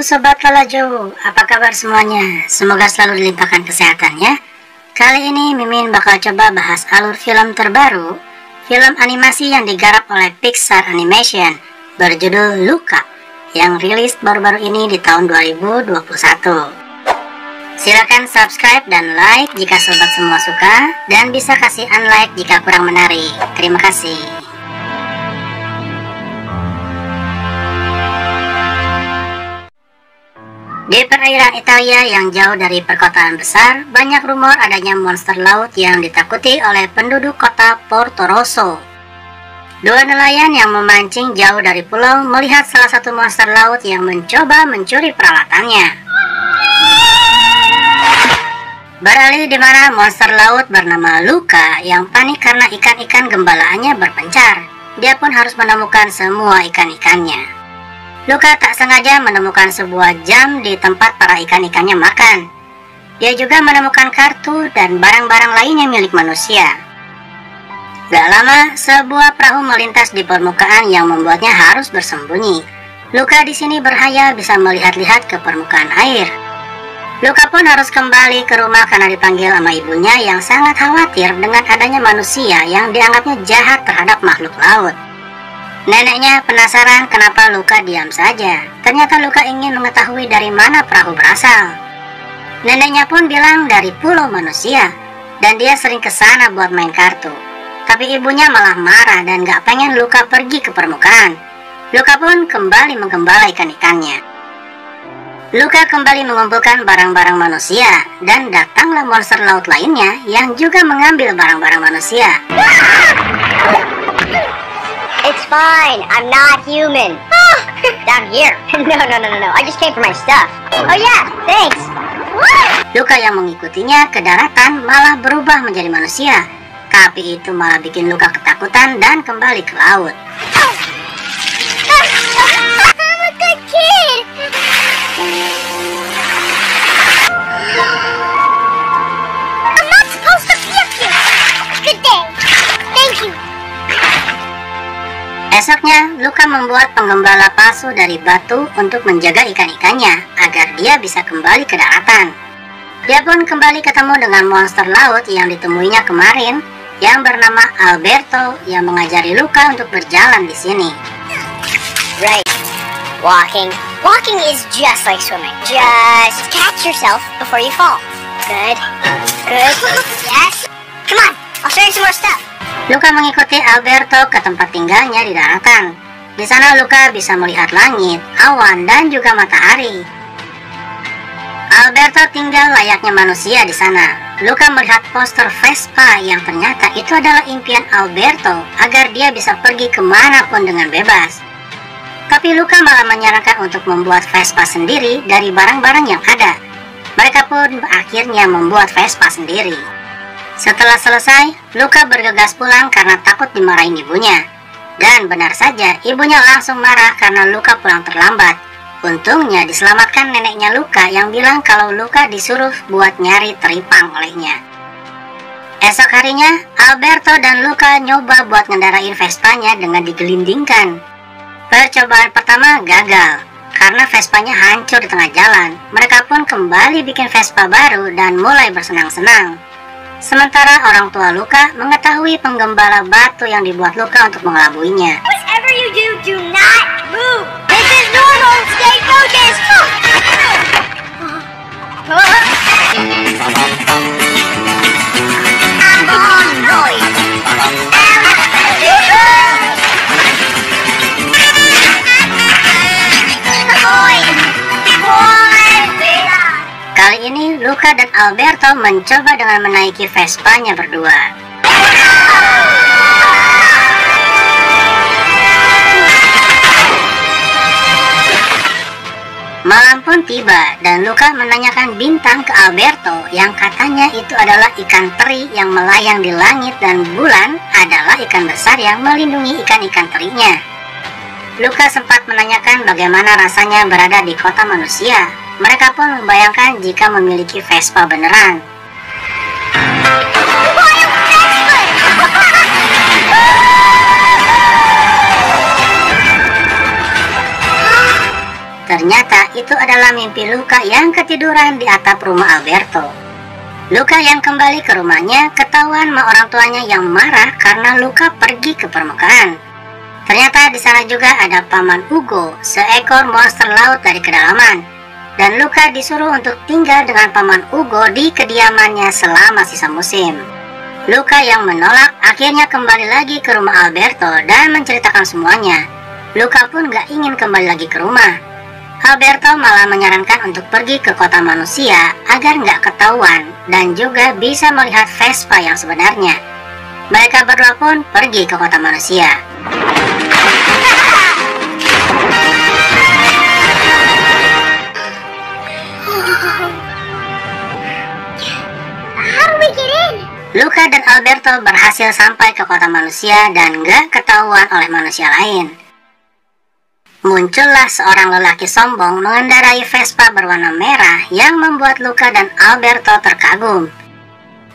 Sobat Kalajo, apa kabar semuanya? Semoga selalu dilimpahkan kesehatan ya. Kali ini Mimin bakal coba bahas alur film terbaru, film animasi yang digarap oleh Pixar Animation berjudul Luca, yang rilis baru-baru ini di tahun 2021. Silakan subscribe dan like jika sobat semua suka, dan bisa kasih unlike jika kurang menarik. Terima kasih. Di perairan Italia yang jauh dari perkotaan besar, banyak rumor adanya monster laut yang ditakuti oleh penduduk kota Porto Rosso. Dua nelayan yang memancing jauh dari pulau melihat salah satu monster laut yang mencoba mencuri peralatannya. Beralih di mana monster laut bernama Luca yang panik karena ikan-ikan gembalaannya berpencar. Dia pun harus menemukan semua ikan-ikannya. Luca tak sengaja menemukan sebuah jam di tempat para ikan-ikannya makan. Dia juga menemukan kartu dan barang-barang lainnya milik manusia. Gak lama, sebuah perahu melintas di permukaan yang membuatnya harus bersembunyi. Luca di sini berhayal bisa melihat-lihat ke permukaan air. Luca pun harus kembali ke rumah karena dipanggil sama ibunya yang sangat khawatir dengan adanya manusia yang dianggapnya jahat terhadap makhluk laut. Neneknya penasaran kenapa Luca diam saja. Ternyata Luca ingin mengetahui dari mana perahu berasal. Neneknya pun bilang dari pulau manusia, dan dia sering ke sana buat main kartu. Tapi ibunya malah marah dan gak pengen Luca pergi ke permukaan. Luca pun kembali menggembala ikan-ikannya. Luca kembali mengumpulkan barang-barang manusia, dan datanglah monster laut lainnya yang juga mengambil barang-barang manusia. It's fine. I'm not human. Down here. No. I just came for my stuff. Oh yeah, thanks. Luca yang mengikutinya ke daratan malah berubah menjadi manusia. Tapi itu malah bikin Luca ketakutan dan kembali ke laut. I'm a good kid. I'm not supposed to be up here. Good day. Thank you. Esoknya, Luca membuat penggembala palsu dari batu untuk menjaga ikan-ikannya agar dia bisa kembali ke daratan. Dia pun kembali ketemu dengan monster laut yang ditemuinya kemarin, yang bernama Alberto, yang mengajari Luca untuk berjalan di sini. Right. Walking is just like swimming. Just catch yourself before you fall. Good. Yes. Come on, I'll show you some more stuff. Luca mengikuti Alberto ke tempat tinggalnya di daratan. Di sana Luca bisa melihat langit, awan, dan juga matahari. Alberto tinggal layaknya manusia di sana. Luca melihat poster Vespa yang ternyata itu adalah impian Alberto agar dia bisa pergi kemanapun dengan bebas. Tapi Luca malah menyarankan untuk membuat Vespa sendiri dari barang-barang yang ada. Mereka pun akhirnya membuat Vespa sendiri. Setelah selesai, Luca bergegas pulang karena takut dimarahin ibunya. Dan benar saja, ibunya langsung marah karena Luca pulang terlambat. Untungnya diselamatkan neneknya Luca yang bilang kalau Luca disuruh buat nyari teripang olehnya. Esok harinya, Alberto dan Luca nyoba buat ngendarain Vespanya dengan digelindingkan. Percobaan pertama gagal, karena Vespanya hancur di tengah jalan. Mereka pun kembali bikin Vespa baru dan mulai bersenang-senang. Sementara orang tua Luca mengetahui penggembala batu yang dibuat Luca untuk mengelabuinya. Whatever you do not move. This is normal. Stay focused. I'm on noise. Kali ini Luca dan Alberto mencoba dengan menaiki Vespanya berdua. Malam pun tiba dan Luca menanyakan bintang ke Alberto yang katanya itu adalah ikan teri yang melayang di langit dan bulan adalah ikan besar yang melindungi ikan-ikan terinya. Luca sempat menanyakan bagaimana rasanya berada di kota manusia. Mereka pun membayangkan jika memiliki Vespa beneran. Ternyata itu adalah adalah mimpi Luka yang ketiduran di atap rumah Alberto. Luka yang kembali ke rumahnya ketahuan sama orang tuanya yang marah karena Luka pergi ke permukaan. Ternyata di sana juga ada Paman Ugo, seekor monster laut dari kedalaman. Dan Luka disuruh untuk tinggal dengan Paman Ugo di kediamannya selama sisa musim. Luka yang menolak akhirnya kembali lagi ke rumah Alberto dan menceritakan semuanya. Luka pun gak ingin kembali lagi ke rumah. Alberto malah menyarankan untuk pergi ke kota manusia agar nggak ketahuan dan juga bisa melihat Vespa yang sebenarnya. Mereka berdua pun pergi ke kota manusia. Luka dan Alberto berhasil sampai ke kota manusia dan nggak ketahuan oleh manusia lain. Muncullah seorang lelaki sombong mengendarai Vespa berwarna merah yang membuat Luka dan Alberto terkagum.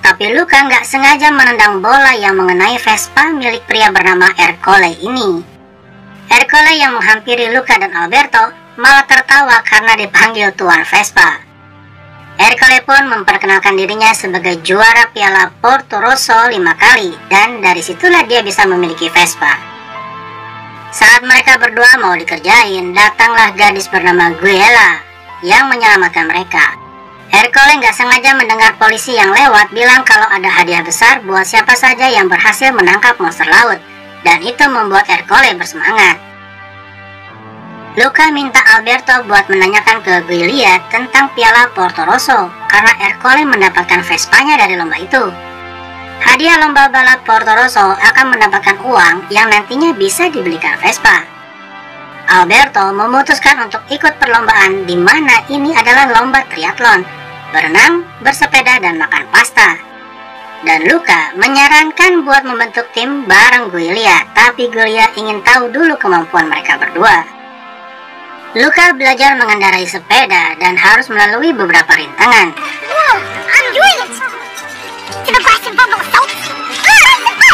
Tapi Luka nggak sengaja menendang bola yang mengenai Vespa milik pria bernama Ercole ini. Ercole yang menghampiri Luka dan Alberto malah tertawa karena dipanggil Tuan Vespa. Ercole pun memperkenalkan dirinya sebagai juara Piala Portorosso 5 kali dan dari situlah dia bisa memiliki Vespa. Saat mereka berdua mau dikerjain, datanglah gadis bernama Guella yang menyelamatkan mereka. Ercole nggak sengaja mendengar polisi yang lewat bilang kalau ada hadiah besar buat siapa saja yang berhasil menangkap monster laut, dan itu membuat Ercole bersemangat. Luka minta Alberto buat menanyakan ke Guilla tentang Piala Portorosso karena Ercole mendapatkan Vespanya dari lomba itu. Hadiah lomba balap Portorosso akan mendapatkan uang yang nantinya bisa dibelikan Vespa. Alberto memutuskan untuk ikut perlombaan di mana ini adalah lomba triathlon, berenang, bersepeda, dan makan pasta. Dan Luka menyarankan buat membentuk tim bareng Guilla, tapi Guilla ingin tahu dulu kemampuan mereka berdua. Luka belajar mengendarai sepeda dan harus melalui beberapa rintangan. Whoa, I'm doing it! To the grass and bubble salt! Perfecto!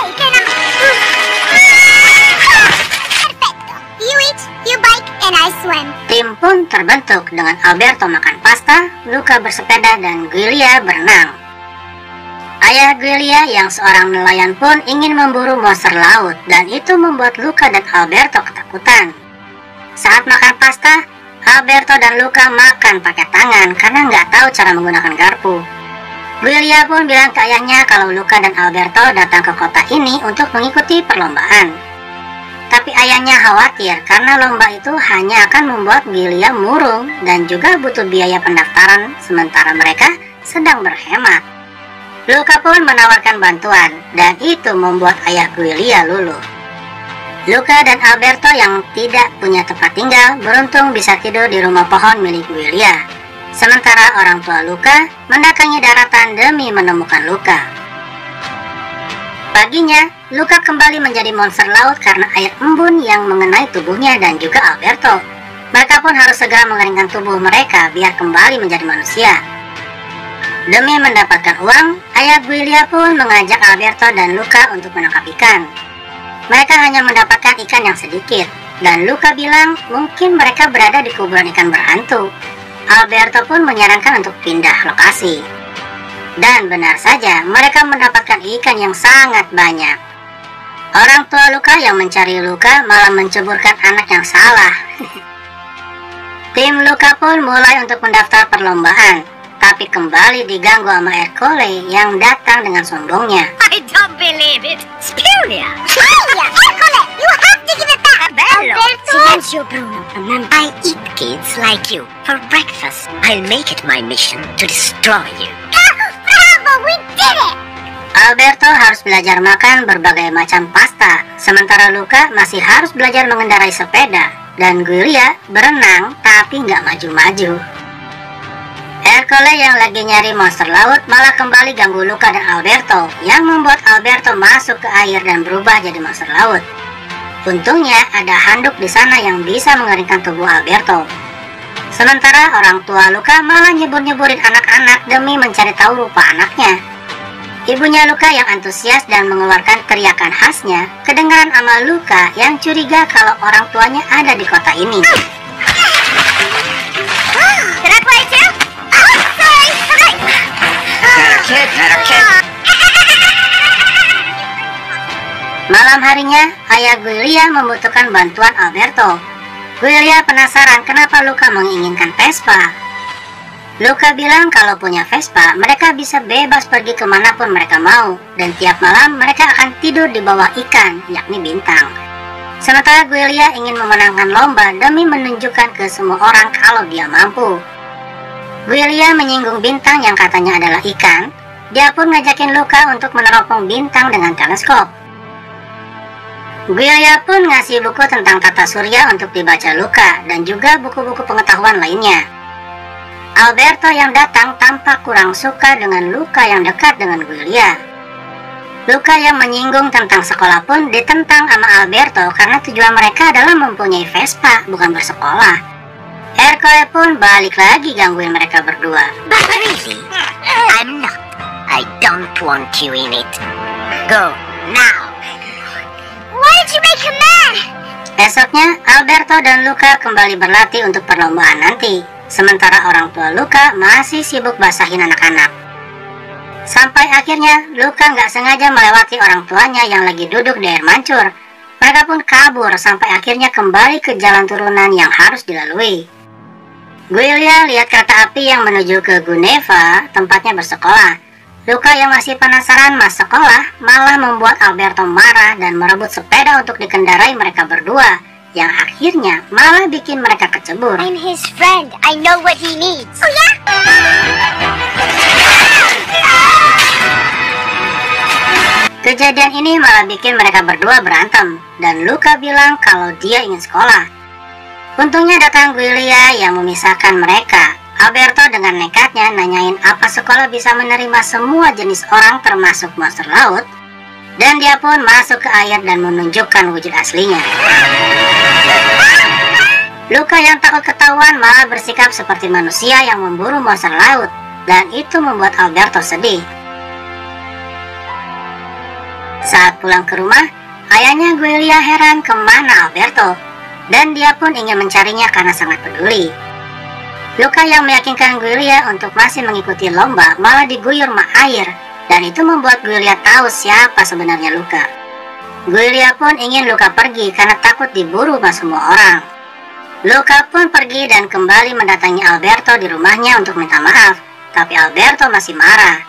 You eat, you bike, and I swim. Tim pun terbentuk dengan Alberto makan pasta, Luka bersepeda, dan Guilla berenang. Ayah Guilla yang seorang nelayan pun ingin memburu monster laut dan itu membuat Luka dan Alberto ketakutan. Saat makan pasta, Alberto dan Luka makan pakai tangan karena nggak tahu cara menggunakan garpu. Guilla pun bilang ke ayahnya kalau Luka dan Alberto datang ke kota ini untuk mengikuti perlombaan. Tapi ayahnya khawatir karena lomba itu hanya akan membuat Guilla murung dan juga butuh biaya pendaftaran sementara mereka sedang berhemat. Luka pun menawarkan bantuan dan itu membuat ayah Guilla luluh. Luka dan Alberto yang tidak punya tempat tinggal beruntung bisa tidur di rumah pohon milik Guilla. Sementara orang tua Luka mendatangi daratan demi menemukan Luka. Paginya, Luka kembali menjadi monster laut karena air embun yang mengenai tubuhnya dan juga Alberto. Mereka pun harus segera mengeringkan tubuh mereka biar kembali menjadi manusia. Demi mendapatkan uang, ayah Guilla pun mengajak Alberto dan Luka untuk menangkap ikan. Mereka hanya mendapatkan ikan yang sedikit, dan Luka bilang mungkin mereka berada di kuburan ikan berhantu. Alberto pun menyarankan untuk pindah lokasi. Dan benar saja, mereka mendapatkan ikan yang sangat banyak. Orang tua Luka yang mencari Luka malah menceburkan anak yang salah. Tim Luka pun mulai untuk mendaftar perlombaan, tapi kembali diganggu sama Ercole yang datang dengan sombongnya. I don't believe it! Spuglia! Spuglia! Ercole! You have to give it back! Alberto! Silenzio, Bruno. Remember, I eat kids like you. For breakfast, I'll make it my mission to destroy you. Bravo! We did it! Alberto harus belajar makan berbagai macam pasta, sementara Luka masih harus belajar mengendarai sepeda, dan Guilla berenang tapi nggak maju-maju. Ercole yang lagi nyari monster laut malah kembali ganggu Luka dan Alberto, yang membuat Alberto masuk ke air dan berubah jadi monster laut. Untungnya ada handuk di sana yang bisa mengeringkan tubuh Alberto. Sementara orang tua Luka malah nyebur-nyeburin anak-anak demi mencari tahu rupa anaknya. Ibunya Luka yang antusias dan mengeluarkan teriakan khasnya kedengaran sama Luka yang curiga kalau orang tuanya ada di kota ini. Wow! kid. Malam harinya, ayah Giulia membutuhkan bantuan Alberto. Giulia penasaran kenapa Luca menginginkan Vespa. Luca bilang kalau punya Vespa, mereka bisa bebas pergi kemanapun mereka mau, dan tiap malam mereka akan tidur di bawah ikan, yakni bintang. Sementara Giulia ingin memenangkan lomba demi menunjukkan ke semua orang kalau dia mampu. Giulia menyinggung bintang yang katanya adalah ikan. Dia pun ngajakin Luca untuk meneropong bintang dengan teleskop. Giulia pun ngasih buku tentang tata surya untuk dibaca Luca, dan juga buku-buku pengetahuan lainnya. Alberto yang datang tampak kurang suka dengan Luca yang dekat dengan Giulia. Luca yang menyinggung tentang sekolah pun ditentang sama Alberto karena tujuan mereka adalah mempunyai Vespa, bukan bersekolah. Ercole pun balik lagi gangguin mereka berdua. But really, I'm not. I don't want you in it. Go, now. Why did you make him mad? Esoknya, Alberto dan Luca kembali berlatih untuk perlombaan nanti. Sementara orang tua Luca masih sibuk basahin anak-anak. Sampai akhirnya, Luca nggak sengaja melewati orang tuanya yang lagi duduk di air mancur. Mereka pun kabur sampai akhirnya kembali ke jalan turunan yang harus dilalui. Giulia lihat kereta api yang menuju ke Guneva, tempatnya bersekolah. Luca yang masih penasaran mas sekolah malah membuat Alberto marah dan merebut sepeda untuk dikendarai mereka berdua, yang akhirnya malah bikin mereka kecebur. I'm his friend. I know what he needs. Oh yeah? Kejadian ini malah bikin mereka berdua berantem, dan Luca bilang kalau dia ingin sekolah. Untungnya datang Giulia yang memisahkan mereka. Alberto dengan nekatnya nanyain apa sekolah bisa menerima semua jenis orang termasuk monster laut, dan dia pun masuk ke air dan menunjukkan wujud aslinya. Luca yang takut ketahuan malah bersikap seperti manusia yang memburu monster laut, dan itu membuat Alberto sedih. Saat pulang ke rumah, ayahnya Giulia heran kemana Alberto, dan dia pun ingin mencarinya karena sangat peduli. Luca yang meyakinkan Giulia untuk masih mengikuti lomba malah diguyur mak air, dan itu membuat Giulia tahu siapa sebenarnya Luca. Giulia pun ingin Luca pergi karena takut diburu sama semua orang. Luca pun pergi dan kembali mendatangi Alberto di rumahnya untuk minta maaf, tapi Alberto masih marah.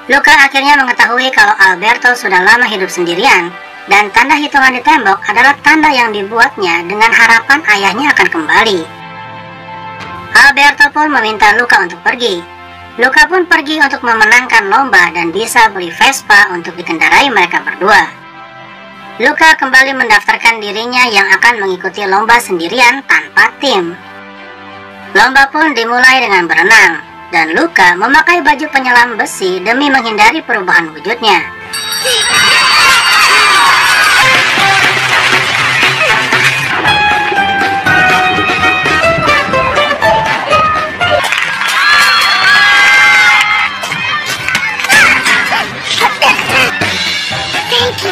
Luca akhirnya mengetahui kalau Alberto sudah lama hidup sendirian, dan tanda hitungan di tembok adalah tanda yang dibuatnya dengan harapan ayahnya akan kembali. Alberto pun meminta Luca untuk pergi. Luca pun pergi untuk memenangkan lomba dan bisa beli Vespa untuk dikendarai mereka berdua. Luca kembali mendaftarkan dirinya yang akan mengikuti lomba sendirian tanpa tim. Lomba pun dimulai dengan berenang, dan Luca memakai baju penyelam besi demi menghindari perubahan wujudnya.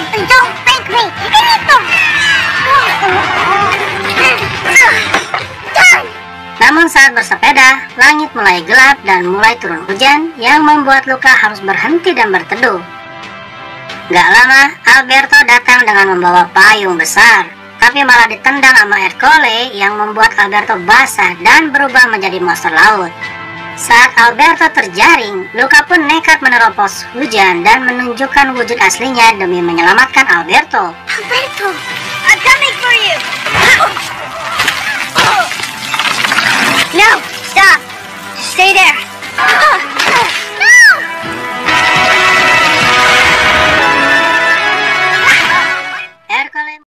Don't thank me. Namun saat bersepeda, langit mulai gelap dan mulai turun hujan yang membuat Luca harus berhenti dan berteduh. Gak lama, Alberto datang dengan membawa payung besar, tapi malah ditendang sama Ercole yang membuat Alberto basah dan berubah menjadi monster laut. Saat Alberto terjaring, Luca pun nekat menerobos hujan dan menunjukkan wujud aslinya demi menyelamatkan Alberto. Alberto, I'm coming for you. No, stop. Stay there.